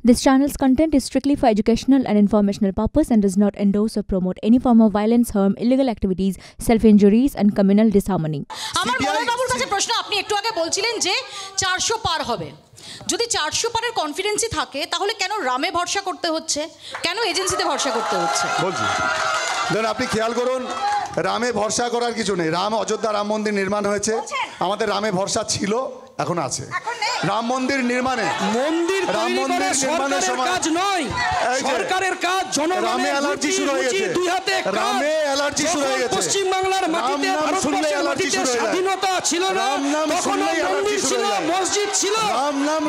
This channel's content is strictly for educational and informational purpose and does not endorse or promote any form of violence, harm, illegal activities, self-injuries and communal disharmony. আমার মনোবাবুর কাছে প্রশ্ন, আপনি একটু আগে বলছিলেন যে 400 পার হবে। যদি 400 পারের কনফিডেন্সই থাকে তাহলে কেন রামে ভরসা করতে হচ্ছে, কেন এজেন্সিতে ভরসা করতে হচ্ছে? বলছি দেখুন, আপনি খেয়াল করুন, রামে ভরসা করার কিছু নেই। অযোধ্যা রাম মন্দির নির্মাণ হয়েছে, আমাদের রামে ভরসা ছিল, এখন আছে। রাম মন্দির নির্মাণে কাজ নয়, সরকারের কাজ, রামে অ্যালার্জি শুরু হয়ে গেছে, রামে অ্যালার্জি শুরু হয়ে গেছে। পশ্চিম বাংলার মাটিতে, ভারতবর্ষের মাটিতে স্বাধীনতা ছিল না, তখন মন্দির ছিল, মসজিদ ছিল,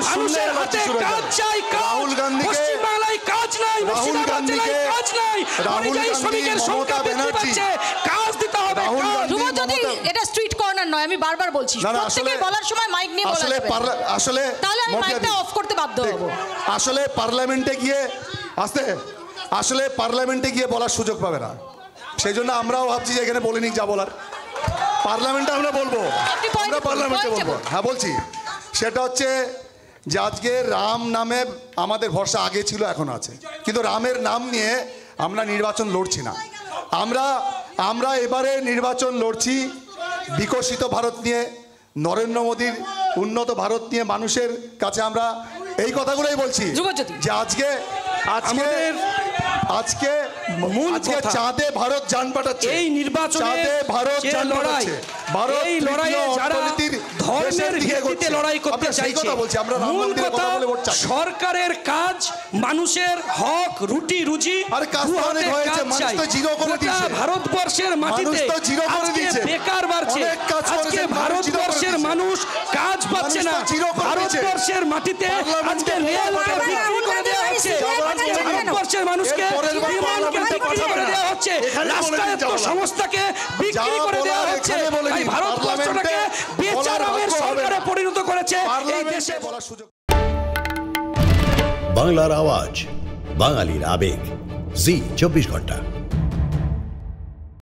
মানুষের হাতে কাজ চাই, রাহুল গান্ধী, পশ্চিম বাংলায় কাজ নাই, রাহুল গান্ধীকে, কাজ নাই, রাহুল গান্ধী, মমতা ব্যানার্জি, কাজ দিতে হবে। যদি এটা স্ট্রিট কর্নার নয়, আমি বারবার বলছি, প্রত্যেকের বলার সময় মাইক নিয়ে বলা যাবে। আসলে তাহলে আমি মাইকটা অফ করতে বাধ্য হব। আসলে পার্লামেন্টে গিয়ে বলার সুযোগ পাবে না, সেই জন্য আমরাও ভাবছি যে এখানে বলিনি, যা বলার পার্লামেন্টে আমরা বলবো, আমরা পার্লামেন্টে বলবো। হ্যাঁ বলছি, সেটা হচ্ছে যে আজকে রাম নামে আমাদের ভরসা আগে ছিল, এখন আছে, কিন্তু রামের নাম নিয়ে আমরা নির্বাচন লড়ছি না। আমরা এবারে নির্বাচন লড়ছি বিকশিত ভারত নিয়ে, নরেন্দ্র মোদীর উন্নত ভারত নিয়ে। মানুষের কাছে আমরা এই কথাগুলোই বলছি যে আজকে চাঁদে ভারত যান পাঠাচ্ছে, এই নির্বাচনে ভারত যান পাঠাচ্ছে, ভারত এই লড়াইয়ে যারা ধর্মের ভিত্তিতে লড়াই করতে চাইছে, মূল কথা সরকারের কাজ মানুষের হক, রুটি রুজি, ভারতবর্ষের মাটিতে বেকার বাড়ছে, আজকে ভারতবর্ষের মানুষ কাজ পাচ্ছে না, ভারতবর্ষের মাটিতে আজকে রেলকে বিক্রি করে দেওয়া হচ্ছে, ভারতবর্ষের মানুষকে বিমানকে বিক্রি করে দেওয়া হচ্ছে, রাষ্ট্রায়ত্ত সংস্থাকে বিক্রি করে দেওয়া হচ্ছে, তাই ভারতবর্ষটাকে বেচারামের সরকারে পরিণত করেছে এই দেশে। বাংলার আওয়াজ, বাঙালির আবেগ, জি 24 ঘন্টা।